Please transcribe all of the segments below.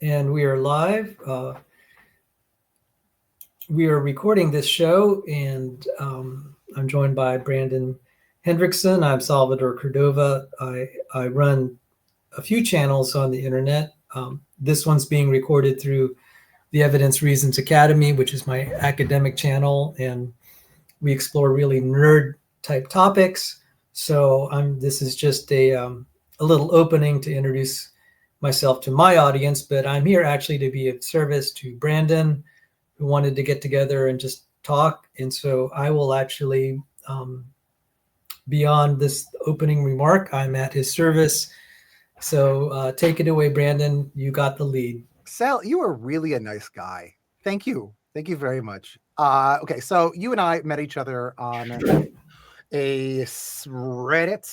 and we are live. We are recording this show, and I'm joined by Brandon Hendrickson. I'm Salvador Cordova. I run a few channels on the internet. This one's being recorded through the Evidence Reasons Academy, which is my academic channel, and we explore really nerd type topics. So this is just a little opening to introduce myself to my audience, but I'm here actually to be of service to Brandon, who wanted to get together and just talk. And so I will actually, beyond this opening remark, I'm at his service. So take it away, Brandon. You got the lead. Sal, you are really a nice guy. Thank you. Thank you very much. Okay, so you and I met each other on a subreddit,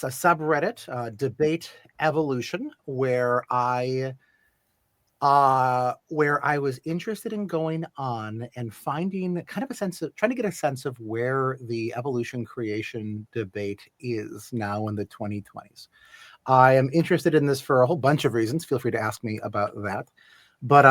Debate Evolution, where I was interested in going on and finding kind of trying to get a sense of where the evolution creation debate is now in the 2020s. I am interested in this for a whole bunch of reasons. Feel free to ask me about that. But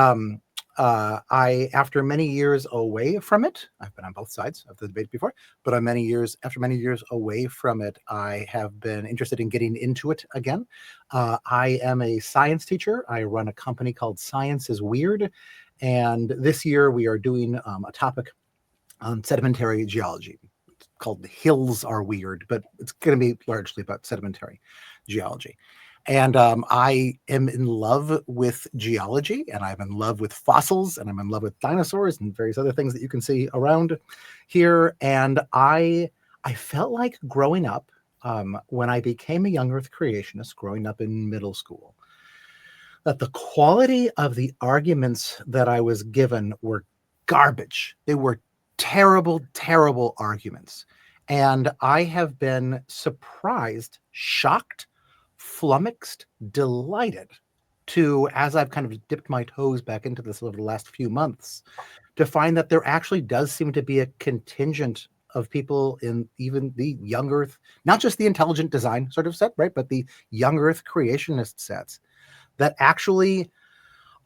after many years away from it, I've been on both sides of the debate before, but after many years away from it, I have been interested in getting into it again. I am a science teacher. I run a company called Science is Weird. And this year we are doing a topic on sedimentary geology. It's called The Hills Are Weird, but it's going to be largely about sedimentary geology. And I am in love with geology, and I'm in love with fossils, and I'm in love with dinosaurs and various other things that you can see around here. And I felt like growing up, when I became a young Earth creationist, growing up in middle school, that the quality of the arguments that I was given were garbage. They were terrible, terrible arguments. And I have been surprised, shocked, flummoxed, delighted to, as I've kind of dipped my toes back into this over the last few months, to find that there actually does seem to be a contingent of people in even the young Earth, not just the intelligent design sort of set, right, but the young Earth creationist sets that actually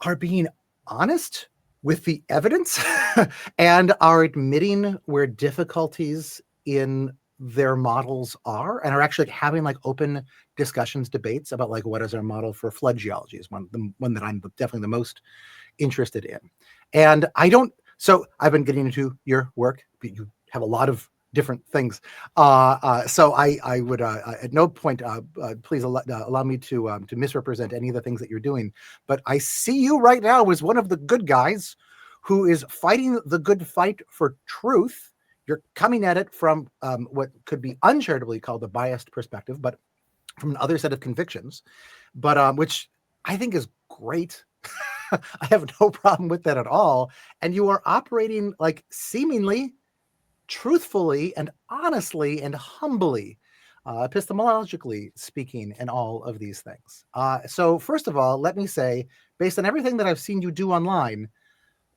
are being honest with the evidence and are admitting where difficulties in their models are, and are actually having like open discussions, debates about like what is our model for flood geology is one that I'm definitely the most interested in. And so I've been getting into your work, but you have a lot of different things. So I would at no point please allow me to misrepresent any of the things that you're doing. But I see you right now as one of the good guys who is fighting the good fight for truth. You're coming at it from what could be uncharitably called a biased perspective, but from another set of convictions, but which I think is great. I have no problem with that at all. And you are operating like seemingly truthfully and honestly and humbly, epistemologically speaking, and all of these things. So first of all, let me say, based on everything that I've seen you do online,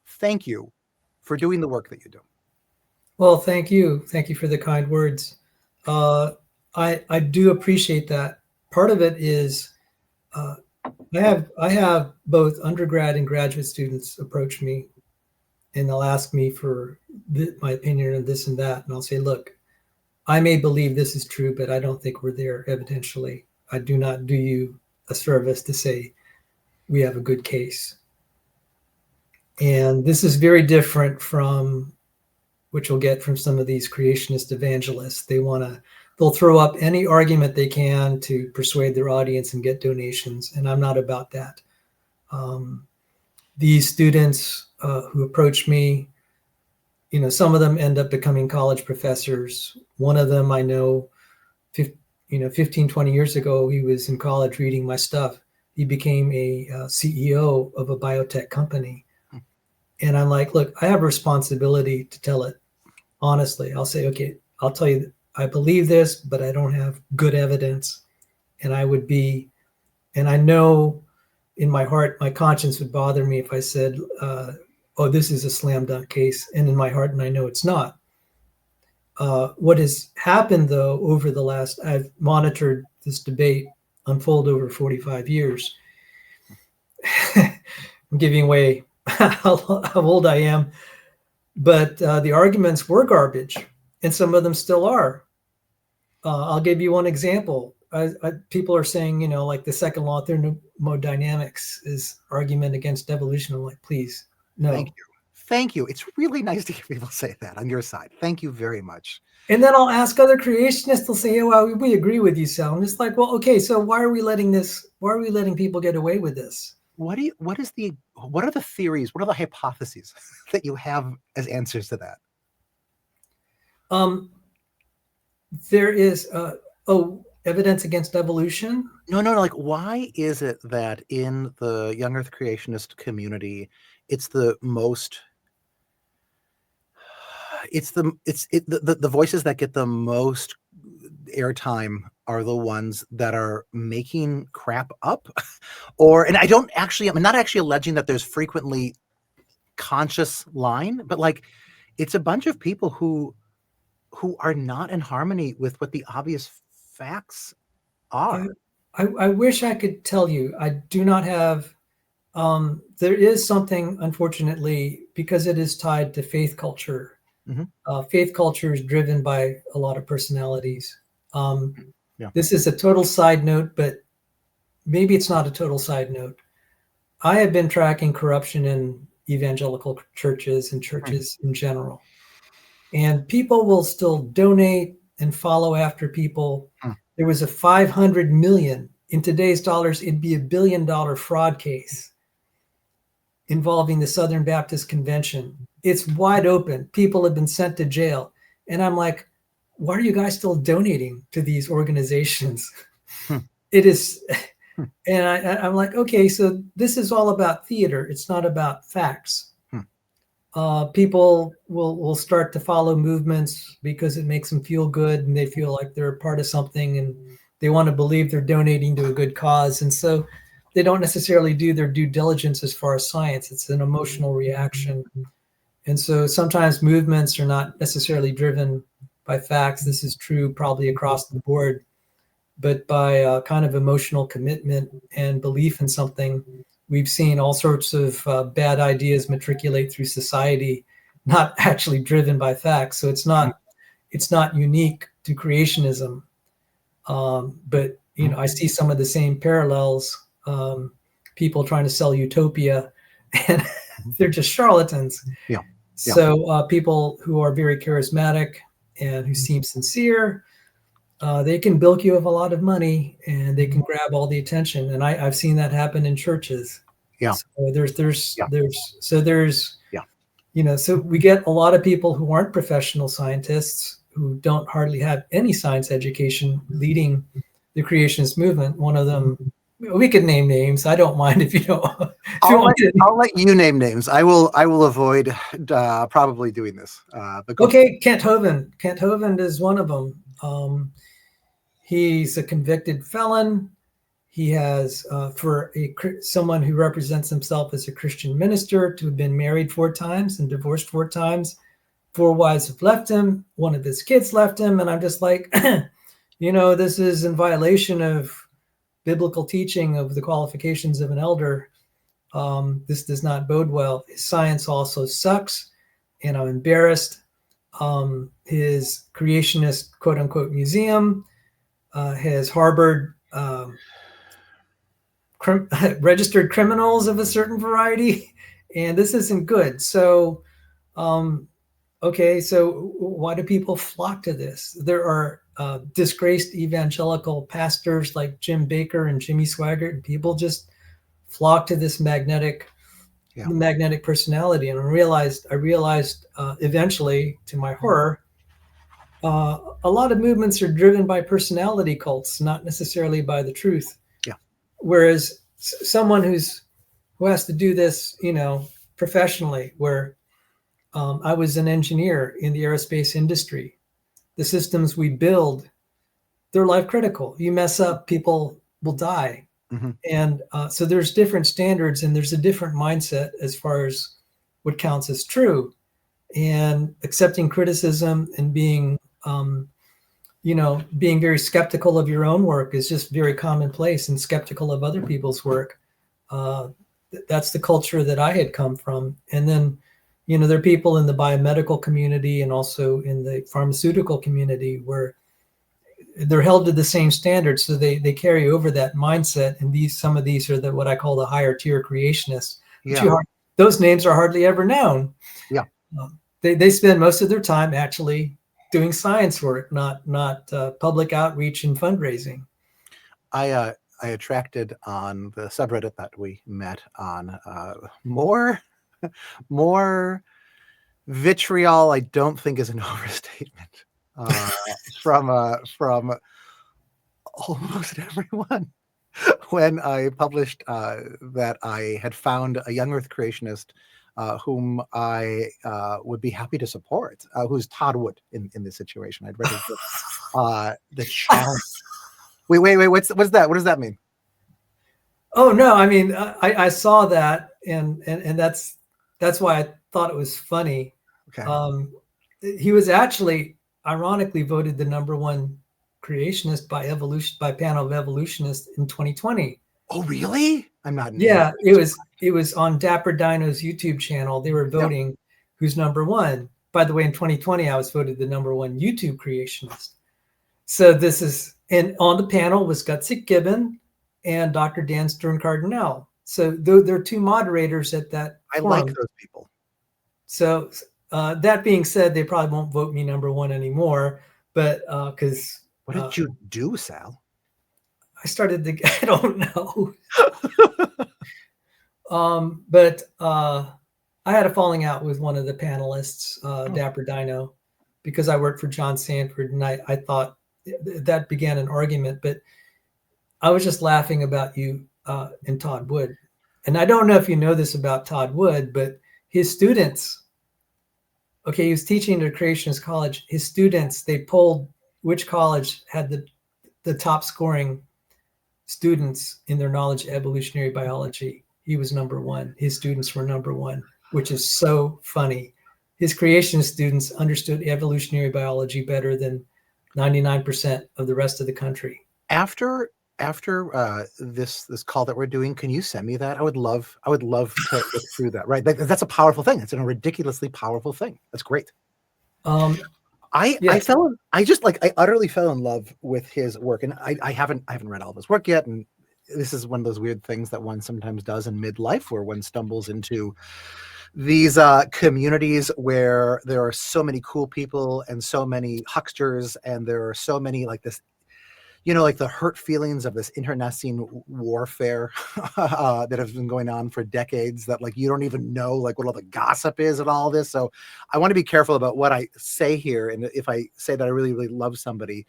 thank you for doing the work that you do. Well, thank you. Thank you for the kind words. I do appreciate that. Part of it is I have both undergrad and graduate students approach me, and they'll ask me for my opinion on this and that, and I'll say, look, I may believe this is true, but I don't think we're there evidentially. I do not do you a service to say we have a good case. And this is very different from which we'll get from some of these creationist evangelists. They'll throw up any argument they can to persuade their audience and get donations. And I'm not about that. These students who approach me, some of them end up becoming college professors. One of them I know, 15, 20 years ago, he was in college reading my stuff. He became a CEO of a biotech company. And I'm like, look, I have a responsibility to tell it honestly. I'll say, okay, I'll tell you, I believe this, but I don't have good evidence. And I know in my heart, my conscience would bother me if I said, oh, this is a slam dunk case. And in my heart, and I know it's not. What has happened, though, I've monitored this debate unfold over 45 years. I'm giving away how old I am, but the arguments were garbage, and some of them still are. I'll give you one example. People are saying, like the second law of thermodynamics is argument against evolution. I'm like, please, Thank no. you. Thank you. It's really nice to hear people say that on your side. Thank you very much. And then I'll ask other creationists, they'll say, yeah, well, we agree with you, Sal. I'm just like, well, okay, so why are we letting people get away with this? What are the theories? What are the hypotheses that you have as answers to that? There is, evidence against evolution. No. Like, why is it that in the young Earth creationist community, it's the most, the voices that get the most airtime are the ones that are making crap up? And I'm not actually alleging that there's frequently conscious line, but like, it's a bunch of people who are not in harmony with what the obvious facts are. I wish I could tell you. I do not have. There is something, unfortunately, because it is tied to faith culture. Faith culture is driven by a lot of personalities. Yeah. This is a total side note, but maybe it's not a total side note. I have been tracking corruption in evangelical churches and churches in general. And people will still donate and follow after people. There was a 500 million, in today's dollars, it'd be $1 billion fraud case involving the Southern Baptist Convention. It's wide open. People have been sent to jail. And I'm like, why are you guys still donating to these organizations? It is. And I'm like, okay, so this is all about theater. It's not about facts. People will start to follow movements because it makes them feel good and they feel like they're a part of something and they want to believe they're donating to a good cause. And so they don't necessarily do their due diligence as far as science. It's an emotional reaction. And so sometimes movements are not necessarily driven by facts. This is true probably across the board, but by kind of emotional commitment and belief in something. We've seen all sorts of bad ideas matriculate through society, not actually driven by facts. So it's not unique to creationism. But I see some of the same parallels. People trying to sell utopia, and they're just charlatans. Yeah. So people who are very charismatic and who seem sincere, they can bilk you of a lot of money and they can grab all the attention. And I've seen that happen in churches. Yeah. So so we get a lot of people who aren't professional scientists, who don't hardly have any science education, leading the creationist movement. One of them, we could name names. I don't mind if you don't. I'll let you name names. I will avoid probably doing this. Okay, Kent Hovind. Kent Hovind is one of them. He's a convicted felon. He has, for someone who represents himself as a Christian minister, to have been married 4 times and divorced 4 times. 4 wives have left him. 1 of his kids left him. And I'm just like, this is in violation of biblical teaching of the qualifications of an elder. This does not bode well. His science also sucks, and I'm embarrassed. His creationist, quote unquote, museum has harbored registered criminals of a certain variety, and this isn't good. So, okay, so why do people flock to this? There are disgraced evangelical pastors like Jim Baker and Jimmy Swaggart, and people just flock to this magnetic personality. And I realized eventually, to my horror, a lot of movements are driven by personality cults, not necessarily by the truth. Whereas someone who has to do this, professionally, where I was an engineer in the aerospace industry, the systems we build, they're life critical. You mess up, people will die. And so there's different standards and there's a different mindset as far as what counts as true, and accepting criticism and being being very skeptical of your own work is just very commonplace, and skeptical of other people's work. that's the culture that I had come from. And then, there are people in the biomedical community and also in the pharmaceutical community where they're held to the same standards. So they carry over that mindset. And some of these are what I call the higher tier creationists. Yeah. Those names are hardly ever known. Yeah. They spend most of their time actually doing science work, not public outreach and fundraising. I attracted on the subreddit that we met on more vitriol. I don't think is an overstatement from almost everyone when I published that I had found a young Earth creationist whom I would be happy to support, who's Todd Wood in this situation. I'd read his book, The Challenge. Wait, what's that? What does that mean? Oh no, I mean I saw that and that's why I thought it was funny. Okay. He was actually ironically voted the #1 creationist by panel of evolutionists in 2020. Oh really? I'm not. Yeah, it was on Dapper Dino's YouTube channel. They were voting who's #1. By the way, in 2020, I was voted the #1 YouTube creationist. So this is, and on the panel was Gutsick Gibbon and Dr. Dan Stern Cardinal. So there are two moderators at that forum. I like those people. So that being said, they probably won't vote me #1 anymore. But because what did you do, Sal? I started I don't know. But I had a falling out with one of the panelists, Dapper Dino, because I worked for John Sanford, and I thought that began an argument. But I was just laughing about you and Todd Wood. And I don't know if you know this about Todd Wood, but his students, he was teaching at a creationist college. His students, they polled which college had the top scoring students in their knowledge of evolutionary biology. He was #1. His students were #1, which is so funny. His creationist students understood evolutionary biology better than 99% of the rest of the country. After this call that we're doing, can you send me that? I would love to look through that. Right, that's a powerful thing. It's a ridiculously powerful thing. That's great. I utterly fell in love with his work, and I haven't read all of his work yet. And this is one of those weird things that one sometimes does in midlife, where one stumbles into these communities where there are so many cool people and so many hucksters, and there are so many like this, like the hurt feelings of this internecine warfare that has been going on for decades, that like you don't even know like what all the gossip is and all this. So I want to be careful about what I say here. And if I say that I really, really love somebody,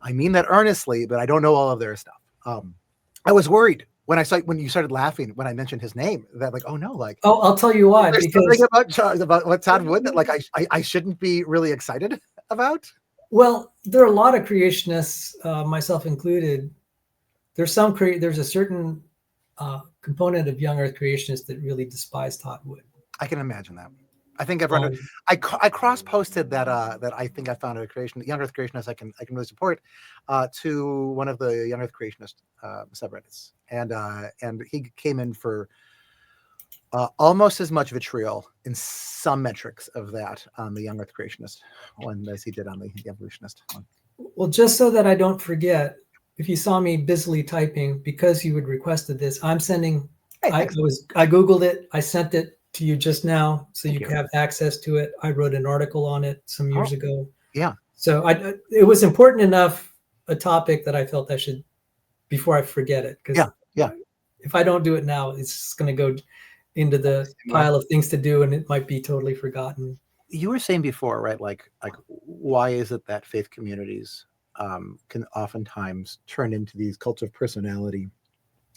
I mean that earnestly, but I don't know all of their stuff. I was worried when you started laughing when I mentioned his name, that like, oh no, like, I'll tell you why. There's something about what Todd Wood that like I shouldn't be really excited about. Well, there are a lot of creationists, myself included. There's a certain component of young Earth creationists that really despise Todd Wood. I can imagine that. I think everyone. I cross-posted that I think I found a young Earth creationist I can really support to one of the young Earth creationist subreddits, and he came in for almost as much vitriol in some metrics of that on the young Earth creationist one as he did on the evolutionist one. Well, just so that I don't forget, if you saw me busily typing, because you had requested this, I'm sending. I Googled it. I sent it to you just now, so you can have access to it. I wrote an article on it some years ago. Yeah. So it was important enough a topic that I felt I should, before I forget it. Because if I don't do it now, it's going to go into the pile of things to do, and it might be totally forgotten. You were saying before, right? Like why is it that faith communities can oftentimes turn into these cults of personality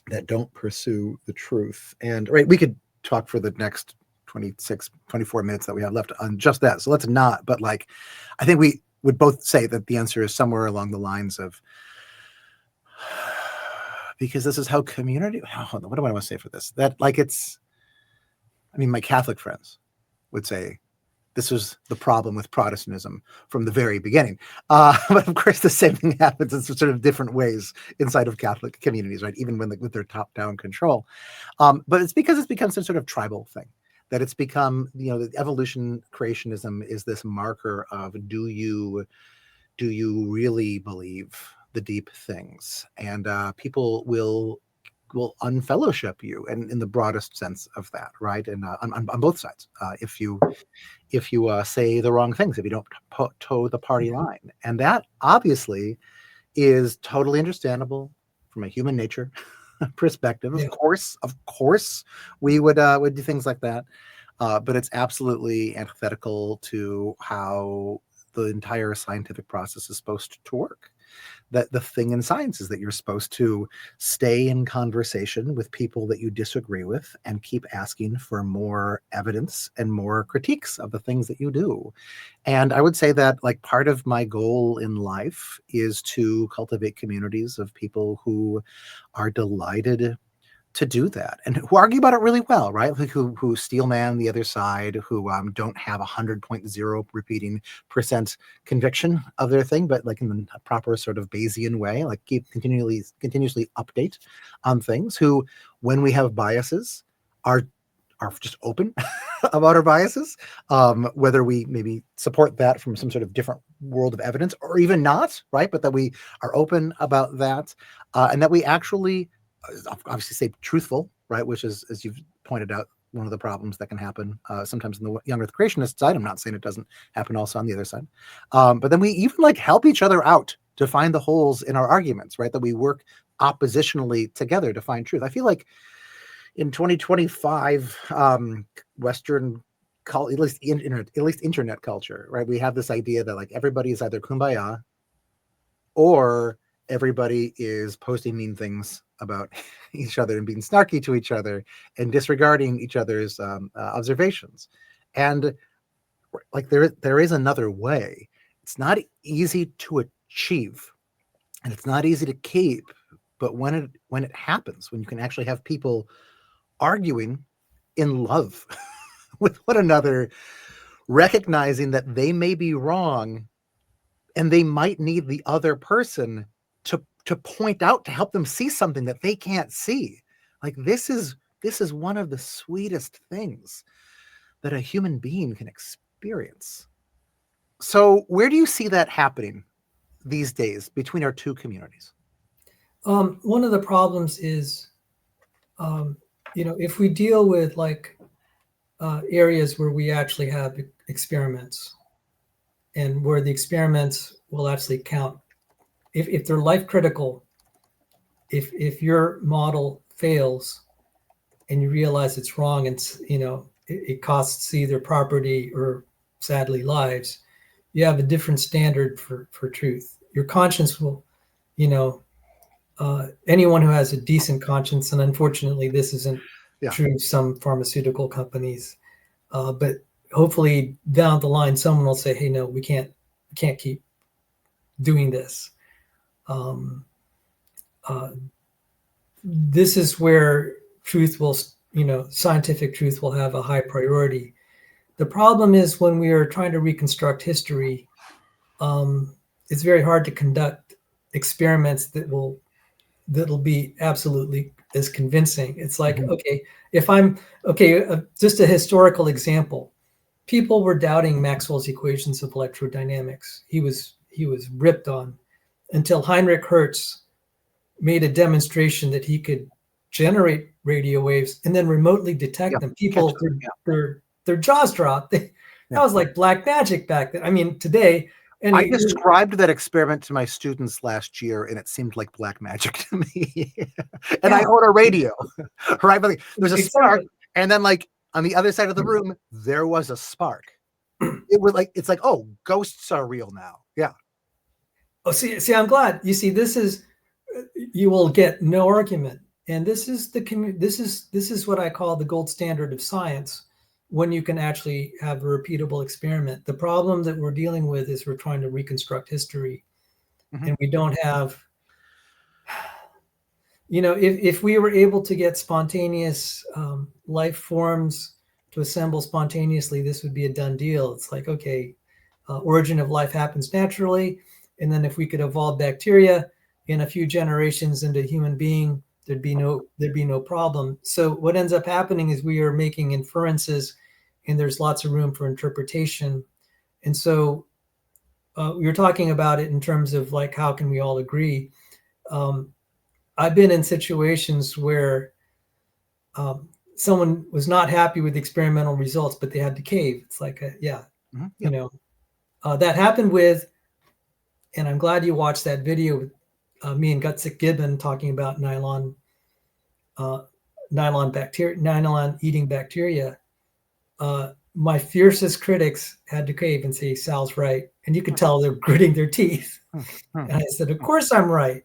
that don't pursue the truth? And right, we could talk for the next 24 minutes that we have left on just that. So let's not, but like, I think we would both say that the answer is somewhere along the lines of, because this is how community, what do I want to say for this? That like, my Catholic friends would say This was the problem with Protestantism from the very beginning. But of course, the same thing happens in sort of different ways inside of Catholic communities, right? Even when with their top-down control. But it's because it's become some sort of tribal thing, that it's become, the evolution creationism is this marker of, do you really believe the deep things? And people will unfellowship you, and in the broadest sense of that, right? And on both sides, if you say the wrong things, if you don't toe the party line. And that obviously is totally understandable from a human nature perspective. Yeah. Of course, we would do things like that. But it's absolutely antithetical to how the entire scientific process is supposed to work. That the thing in science is that you're supposed to stay in conversation with people that you disagree with and keep asking for more evidence and more critiques of the things that you do. And I would say that, like, part of my goal in life is to cultivate communities of people who are delighted to do that, and who argue about it really well, right? Like, who steel man the other side, who don't have 100.0 repeating percent conviction of their thing, but like in the proper sort of Bayesian way, like keep continuously update on things. Who, when we have biases, are just open about our biases, whether we maybe support that from some sort of different world of evidence or even not, right? But that we are open about that, and that we actually obviously say truthful, right? Which is, as you've pointed out, one of the problems that can happen sometimes in the young earth creationist side. I'm not saying it doesn't happen also on the other side. But then we even like help each other out to find the holes in our arguments, right? That we work oppositionally together to find truth. I feel like in 2025, Western at least internet culture, right? We have this idea that like everybody is either kumbaya or everybody is posting mean things about each other and being snarky to each other and disregarding each other's observations. And like there is another way. It's not easy to achieve, and it's not easy to keep. But when it happens, when you can actually have people arguing in love with one another, recognizing that they may be wrong and they might need the other person to point out, to help them see something that they can't see. Like, this is one of the sweetest things that a human being can experience. So where do you see that happening these days between our two communities? One of the problems is, if we deal with like areas where we actually have experiments and where the experiments will actually count, if they're life critical, if your model fails and you realize it's wrong and it costs either property or sadly lives, you have a different standard for truth. Your conscience will, anyone who has a decent conscience, and unfortunately this isn't true of some pharmaceutical companies, but hopefully down the line someone will say, hey, no, we can't keep doing this. This is where truth will, scientific truth will have a high priority. The problem is when we are trying to reconstruct history, it's very hard to conduct experiments that'll be absolutely as convincing. It's like, just a historical example. People were doubting Maxwell's equations of electrodynamics. He was ripped on until Heinrich Hertz made a demonstration that he could generate radio waves and then remotely detect them. People, their jaws dropped. That was like black magic back then. I mean, today. I described that experiment to my students last year, and it seemed like black magic to me. And I own a radio, right? But like, there's a spark, and then like on the other side of the room, there was a spark. It's like, oh, ghosts are real now. Yeah. Oh, see, I'm glad. You see, you will get no argument, and this is what I call the gold standard of science. When you can actually have a repeatable experiment. The problem that we're dealing with is we're trying to reconstruct history, and we don't have, if we were able to get spontaneous life forms to assemble spontaneously, this would be a done deal. It's like, okay, origin of life happens naturally. And then if we could evolve bacteria in a few generations into a human being, there'd be no problem. So what ends up happening is we are making inferences, and there's lots of room for interpretation. And so we were talking about it in terms of like, how can we all agree? I've been in situations where someone was not happy with the experimental results, but they had to cave. It's like, that happened with, and I'm glad you watched that video with me and Gutsick Gibbon talking about nylon eating bacteria. My fiercest critics had to cave and say, Sal's right. And you could tell they're gritting their teeth. And I said, of course I'm right.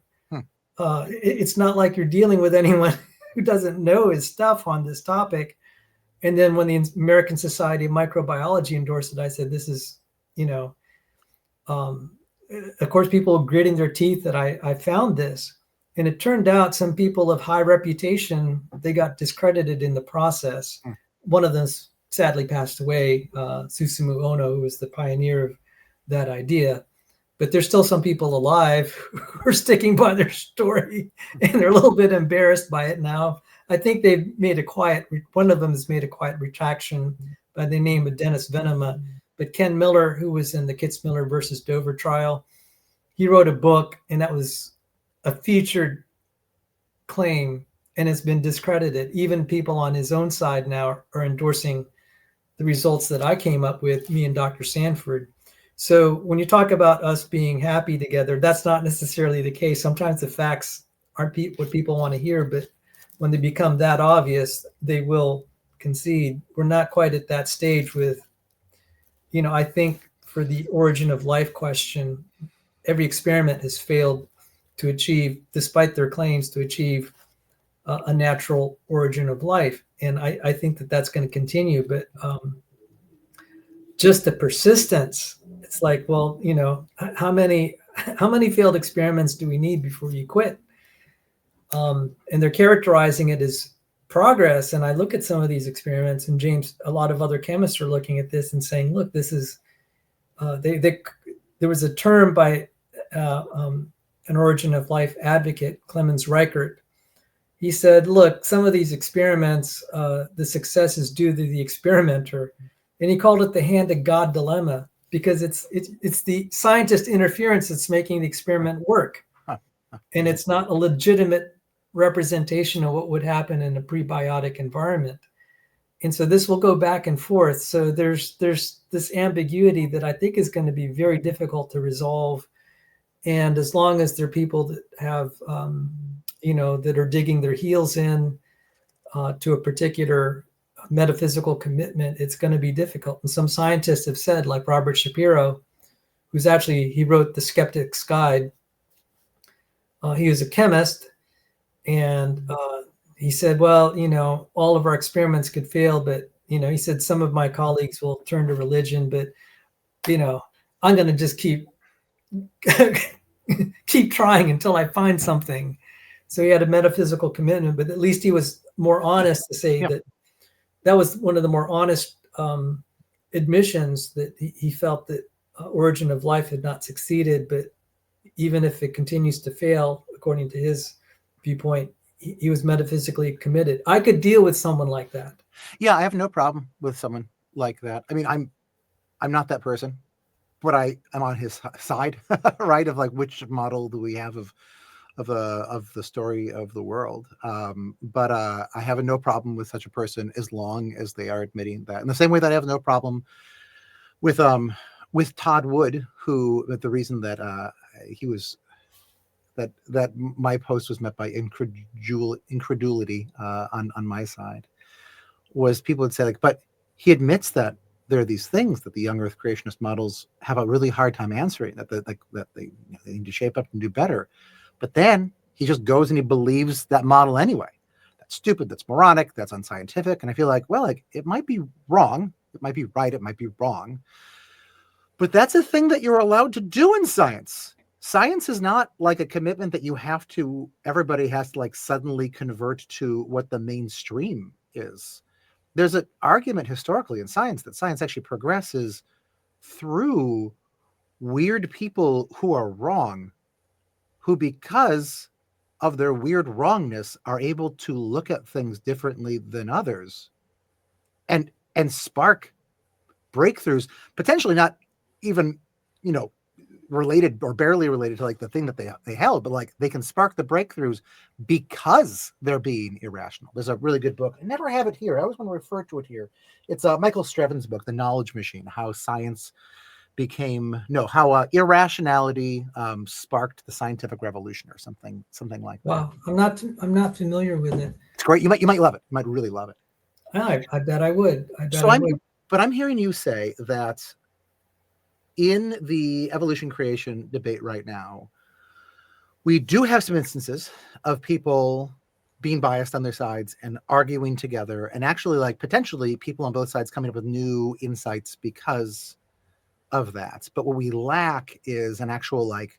It's not like you're dealing with anyone who doesn't know his stuff on this topic. And then when the American Society of Microbiology endorsed it, I said, this is, of course, people gritting their teeth that I found this. And it turned out some people of high reputation, they got discredited in the process. One of them sadly passed away, Susumu Ono, who was the pioneer of that idea. But there's still some people alive who are sticking by their story, and they're a little bit embarrassed by it now. I think they've made one of them has made a quiet retraction by the name of Dennis Venema. But Ken Miller, who was in the Kitzmiller versus Dover trial, he wrote a book, and that was a featured claim, and it's been discredited. Even people on his own side now are endorsing the results that I came up with, me and Dr. Sanford. So when you talk about us being happy together, that's not necessarily the case. Sometimes the facts aren't what people want to hear, but when they become that obvious, they will concede. We're not quite at that stage with, I think for the origin of life question, every experiment has failed to achieve, despite their claims, to achieve a natural origin of life. And I think that that's going to continue. But just the persistence, it's like, well, how many failed experiments do we need before you quit? And they're characterizing it as progress. And I look at some of these experiments, and James, a lot of other chemists are looking at this and saying, look, this is, there was a term by an origin of life advocate, Clemens Reichert. He said, look, some of these experiments, the success is due to the experimenter. And he called it the hand of God dilemma, because it's the scientist interference that's making the experiment work. And it's not a legitimate representation of what would happen in a prebiotic environment. And so this will go back and forth. So there's this ambiguity that I think is going to be very difficult to resolve. And as long as there are people that have, that are digging their heels in to a particular metaphysical commitment, it's going to be difficult. And some scientists have said, like Robert Shapiro, he wrote The Skeptic's Guide. He was a chemist, and he said, well, all of our experiments could fail, but, he said, some of my colleagues will turn to religion, but, I'm going to just keep trying until I find something. So he had a metaphysical commitment, but at least he was more honest to say that was one of the more honest admissions, that he felt that origin of life had not succeeded, but even if it continues to fail, according to his viewpoint, he was metaphysically committed. I could deal with someone like that. Yeah, I have no problem with someone like that. I mean, I'm not that person, but I am on his side, right? Of like, which model do we have of the story of the world? But I have no problem with such a person as long as they are admitting that. In the same way that I have no problem with Todd Wood, who, that the reason that he was that my post was met by incredulity on my side, was people would say, like, but he admits that there are these things that the young Earth creationist models have a really hard time answering, that they need to shape up and do better. But then he just goes and he believes that model anyway. That's stupid. That's moronic. That's unscientific. And I feel like, well, like, it might be wrong. It might be right. It might be wrong. But that's a thing that you're allowed to do in science. Science is not like a commitment that everybody has to like suddenly convert to what the mainstream is. there's an argument historically in science that science actually progresses through weird people who are wrong, who, because of their weird wrongness, are able to look at things differently than others and spark breakthroughs, potentially not even, you know, related or barely related to like the thing that they held, but like they can spark the breakthroughs because they're being irrational. There's a really good book. I never have it here. I always want to refer to it here. It's Michael Streven's book, The Knowledge Machine, how science became how irrationality sparked the scientific revolution, or something like that. Wow, I'm not familiar with it. It's great. You might love it. You might really love it. I bet I would. I'm hearing you say that in the evolution creation debate right now, we do have some instances of people being biased on their sides and arguing together, and actually like potentially people on both sides coming up with new insights because of that. But what we lack is an actual like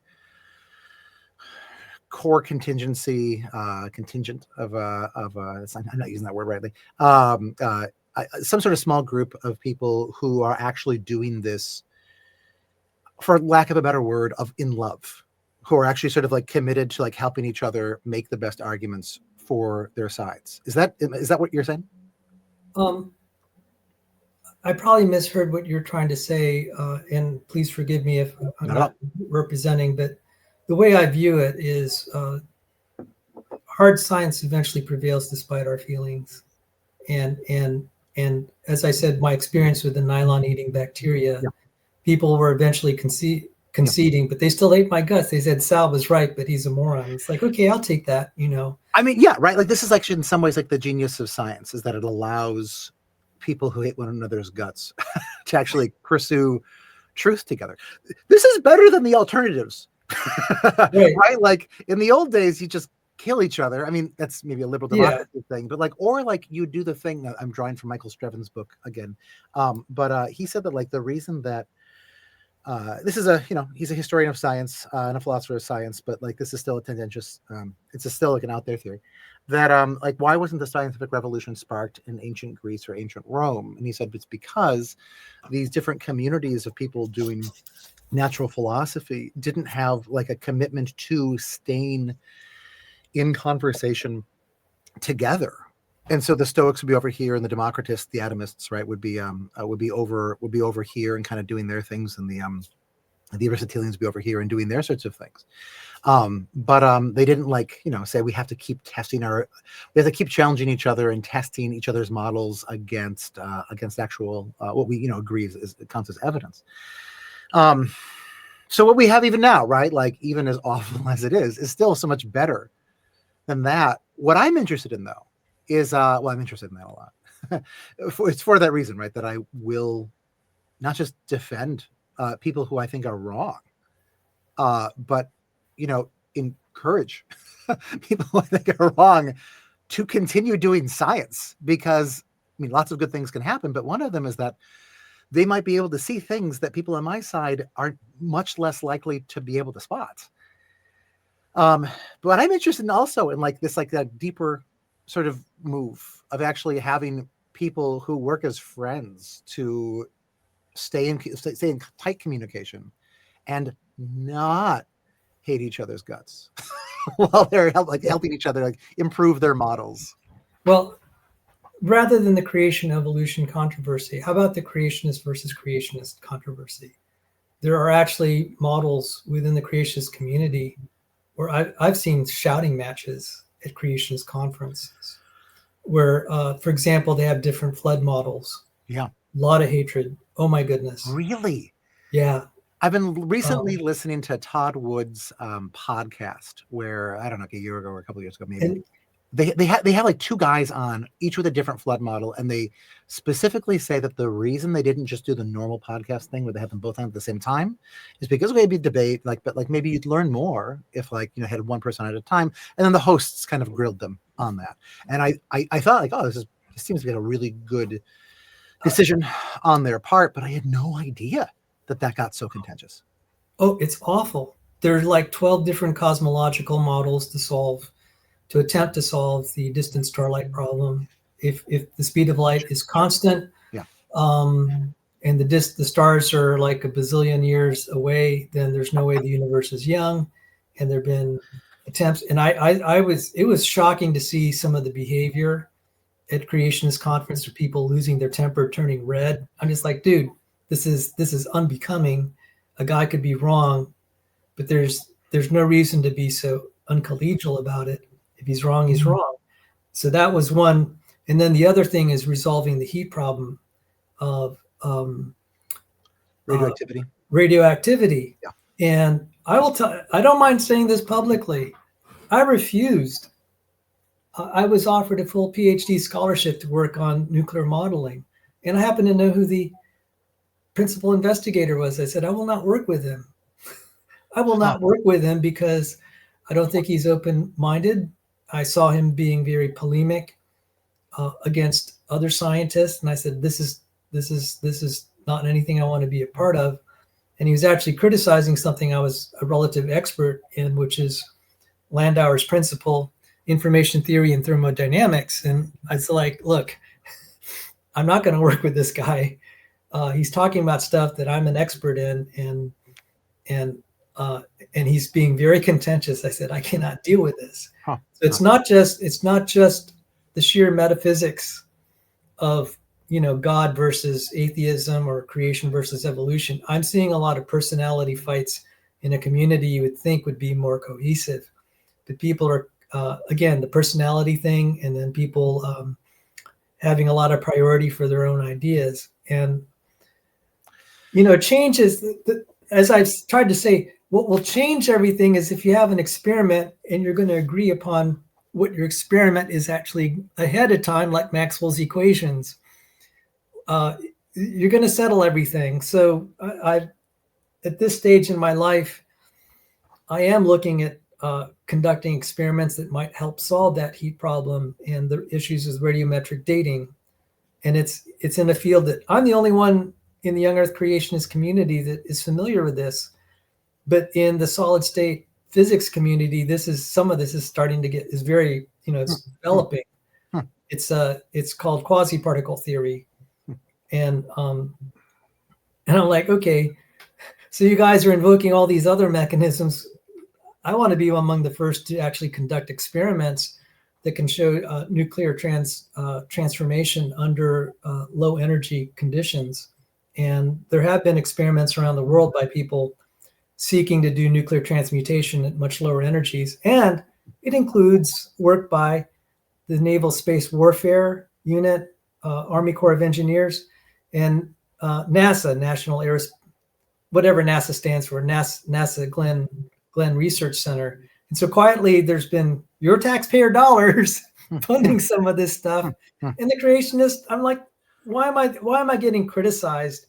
core contingent of I'm not using that word rightly, some sort of small group of people who are actually doing this, for lack of a better word, of in love, who are actually sort of like committed to like helping each other make the best arguments for their sides. Is that what you're saying? I probably misheard what you're trying to say, and please forgive me if I'm not representing, but the way I view it is hard science eventually prevails despite our feelings. And as I said, my experience with the nylon eating bacteria, people were eventually conceding, but they still ate my guts. They said Sal was right, but he's a moron. It's like, okay, I'll take that, you know. I mean, yeah, right. Like this is actually in some ways like the genius of science, is that it allows people who hate one another's guts to actually pursue truth together. This is better than the alternatives. Right? Like in the old days, you just kill each other. I mean, that's maybe a liberal democracy thing, but like, or like you do the thing that I'm drawing from Michael Streven's book again. But he said that like the reason that this is he's a historian of science and a philosopher of science, but like this is still a tendentious, it's still like an out there theory that like why wasn't the scientific revolution sparked in ancient Greece or ancient Rome? And he said it's because these different communities of people doing natural philosophy didn't have like a commitment to staying in conversation together. And so the Stoics would be over here, and the Democritus, the atomists, right, would be over here and kind of doing their things, and the Aristotelians would be over here and doing their sorts of things. But they didn't like, say we have to keep challenging each other and testing each other's models against actual what we agree is counts as evidence. So what we have even now, right, like even as awful as it is still so much better than that. What I'm interested in though is I'm interested in that a lot. It's for that reason, right, that I will not just defend people who I think are wrong, but encourage people who I think are wrong to continue doing science, because I mean lots of good things can happen, but one of them is that they might be able to see things that people on my side are much less likely to be able to spot. But I'm interested in also in like this, like that deeper sort of move of actually having people who work as friends to stay in tight communication and not hate each other's guts while they're helping each other like improve their models. Well, rather than the creation evolution controversy, how about the creationist versus creationist controversy? There are actually models within the creationist community where I've seen shouting matches at creationist conferences where, for example, they have different flood models. Yeah. A lot of hatred. Oh my goodness. Really? Yeah. I've been recently listening to Todd Wood's podcast where, I don't know, a year ago or a couple of years ago, maybe. And they had like two guys on, each with a different flood model, and they specifically say that the reason they didn't just do the normal podcast thing where they have them both on at the same time is because maybe debate, but maybe you'd learn more if had one person at a time, and then the hosts kind of grilled them on that. And I thought like, this seems to be a really good decision on their part, but I had no idea that got so contentious. Oh, it's awful. There's like 12 different cosmological models to attempt to solve the distant starlight problem. if the speed of light is constant, Yeah. and the stars are like a bazillion years away, then there's no way the universe is young. And there've been attempts, and it was shocking to see some of the behavior at creationist conference of people losing their temper, turning red. I'm just like, dude, this is unbecoming. A guy could be wrong, but there's no reason to be so uncollegial about it. If he's wrong, he's wrong. So that was one. And then the other thing is resolving the heat problem of Radioactivity. radioactivity. Yeah. And I don't mind saying this publicly. I refused. I was offered a full PhD scholarship to work on nuclear modeling. And I happen to know who the principal investigator was. I said, I will not work with him. I will not work with him because I don't think he's open-minded. I saw him being very polemic against other scientists, and I said, "This is not anything I want to be a part of." And he was actually criticizing something I was a relative expert in, which is Landauer's principle, information theory, and thermodynamics. And I was like, "Look, I'm not going to work with this guy. He's talking about stuff that I'm an expert in, and he's being very contentious." I said, I cannot deal with this. So it's not just the sheer metaphysics of, God versus atheism or creation versus evolution. I'm seeing a lot of personality fights in a community you would think would be more cohesive, but people are again, the personality thing, and then people having a lot of priority for their own ideas. And change is, as I've tried to say, what will change everything is if you have an experiment and you're going to agree upon what your experiment is actually ahead of time, like Maxwell's equations. You're going to settle everything. So at this stage in my life, I am looking at conducting experiments that might help solve that heat problem and the issues with radiometric dating. And it's in a field that I'm the only one in the young Earth creationist community that is familiar with this. But in the solid state physics community, some of this is starting to is very, it's developing. It's called quasi-particle theory. And I'm like, okay, so you guys are invoking all these other mechanisms. I want to be among the first to actually conduct experiments that can show nuclear transformation under low energy conditions. And there have been experiments around the world by people seeking to do nuclear transmutation at much lower energies. And it includes work by the Naval Space Warfare Unit, Army Corps of Engineers, and NASA, National Aerospace, whatever NASA stands for, NASA Glenn Research Center. And so quietly, there's been your taxpayer dollars funding some of this stuff. And the creationist, I'm like, why am I getting criticized?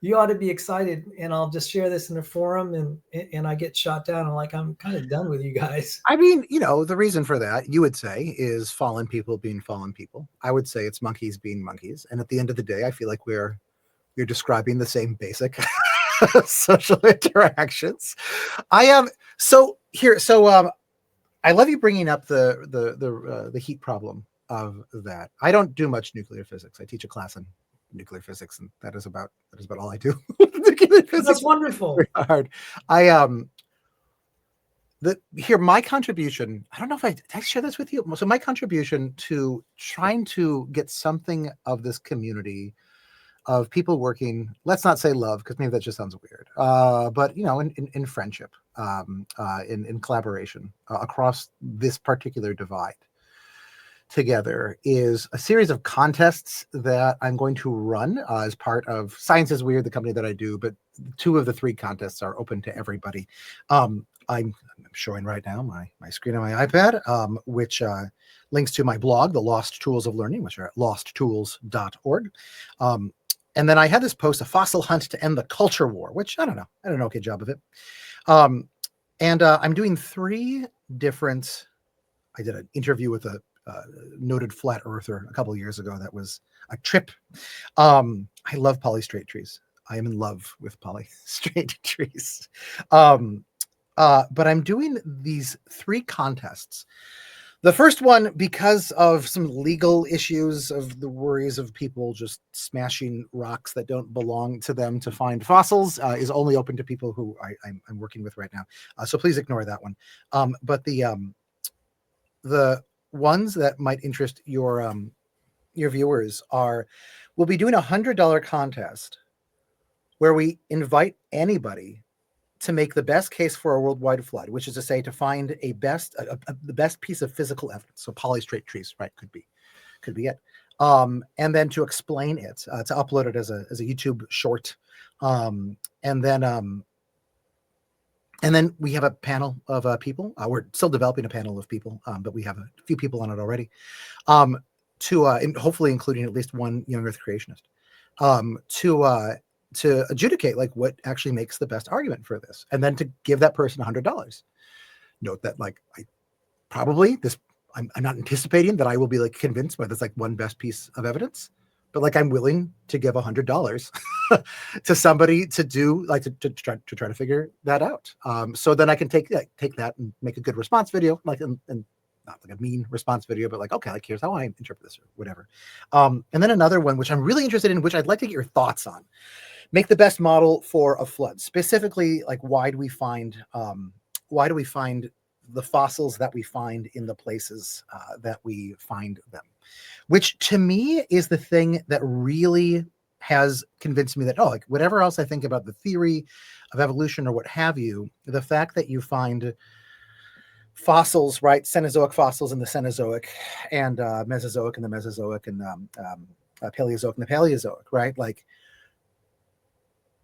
You ought to be excited. And I'll just share this in a forum, and I get shot down. I'm like, I'm kind of done with you guys. I mean, the reason for that, you would say, is fallen people being fallen people. I would say it's monkeys being monkeys. And at the end of the day, I feel like we're describing the same basic social interactions. I am I love you bringing up the heat problem of that. I don't do much nuclear physics. I teach a class in nuclear physics, and that is about all I do. Nuclear physics. That's wonderful. Very hard. My contribution, I don't know if did I share this with you. So my contribution to trying to get something of this community of people working, let's not say love, because maybe that just sounds weird, but in friendship, in collaboration across this particular divide together, is a series of contests that I'm going to run as part of Science is Weird, the company that I do, but 2 of the 3 contests are open to everybody. I'm showing right now my screen on my iPad, which links to my blog, The Lost Tools of Learning, which are at losttools.org. And then I had this post, a fossil hunt to end the culture war, which I don't know. I did an okay job of it. And I'm doing 3 different, I did an interview with a noted flat earther a couple of years ago. That was a trip. I love polystrate trees. I am in love with polystrate trees. But I'm doing these 3 contests The first one, because of some legal issues of the worries of people just smashing rocks that don't belong to them to find fossils, is only open to people who I'm working with right now. So please ignore that one. But the ones that might interest your viewers are, we'll be doing $100 contest where we invite anybody to make the best case for a worldwide flood, which is to say, to find the best piece of physical evidence. So polystrate trees, right? Could be it. And then to explain it, to upload it as a YouTube short, and then we have a panel of people. We're still developing a panel of people, but we have a few people on it already. And hopefully including at least one young Earth creationist, to adjudicate like what actually makes the best argument for this, and then to give that person $100. Note that like I'm not anticipating that I will be like convinced by this like one best piece of evidence, but like I'm willing to give $100 to somebody to do like to try to figure that out. So then I can take that and make a good response video, like and not like a mean response video, but like, okay, like here's how I interpret this or whatever. And then another one, which I'm really interested in, which I'd like to get your thoughts on. Make the best model for a flood. Specifically, like why do we find the fossils that we find in the places that we find them? Which to me is the thing that really has convinced me that, like whatever else I think about the theory of evolution or what have you, the fact that you find fossils, right? Cenozoic fossils in the Cenozoic, and Mesozoic in the Mesozoic, and Paleozoic in the Paleozoic, right? Like,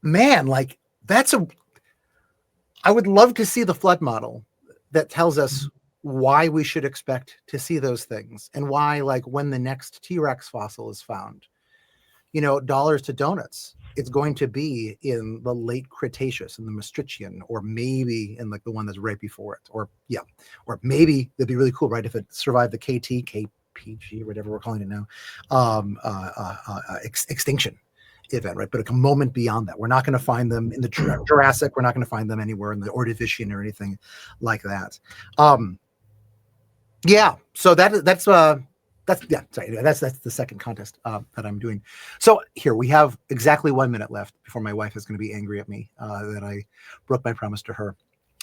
man, like I would love to see the flood model that tells us why we should expect to see those things, and why, like, when the next T-Rex fossil is found, dollars to donuts, it's going to be in the late Cretaceous, in the Maastrichtian, or maybe in like the one that's right before it, or maybe it'd be really cool, right, if it survived the KPG, whatever we're calling it now, extinction event, right? But a moment beyond that. We're not going to find them in the Jurassic. We're not going to find them anywhere in the Ordovician or anything like that. So that's the second contest that I'm doing. So here we have exactly 1 minute left before my wife is going to be angry at me that I broke my promise to her.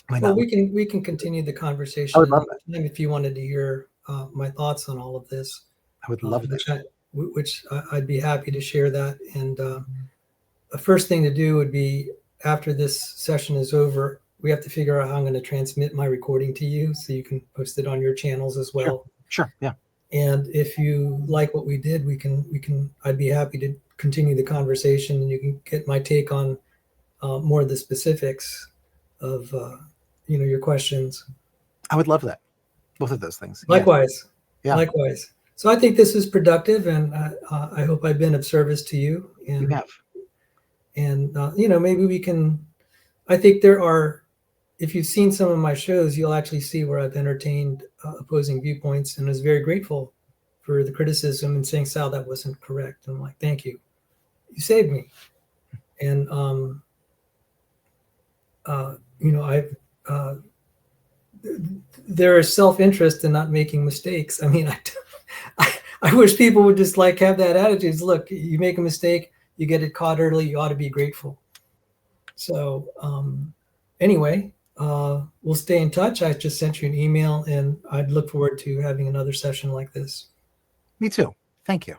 Well, we can continue the conversation. I would love that. If you wanted to hear my thoughts on all of this, I would love that. Which I'd be happy to share that. And the first thing to do would be, after this session is over, we have to figure out how I'm going to transmit my recording to you so you can post it on your channels as well. Sure. Yeah. And if you like what we did, I'd be happy to continue the conversation, and you can get my take on more of the specifics of your questions. I would love that. Both of those things. Likewise. Yeah. Likewise. So I think this is productive, and I hope I've been of service to you. And, you have. And maybe we can. I think there are. If you've seen some of my shows, you'll actually see where I've entertained opposing viewpoints, and was very grateful for the criticism and saying, "Sal, that wasn't correct." And I'm like, "Thank you, you saved me." And there is self-interest in not making mistakes. I mean, I wish people would just like have that attitude. Look, you make a mistake, you get it caught early, you ought to be grateful. So anyway, we'll stay in touch. I just sent you an email, and I'd look forward to having another session like this. Me too. Thank you.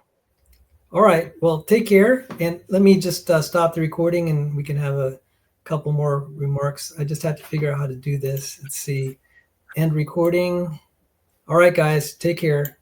All right. Well, take care. And let me just stop the recording, and we can have a couple more remarks. I just have to figure out how to do this. Let's see. End recording. All right, guys. Take care.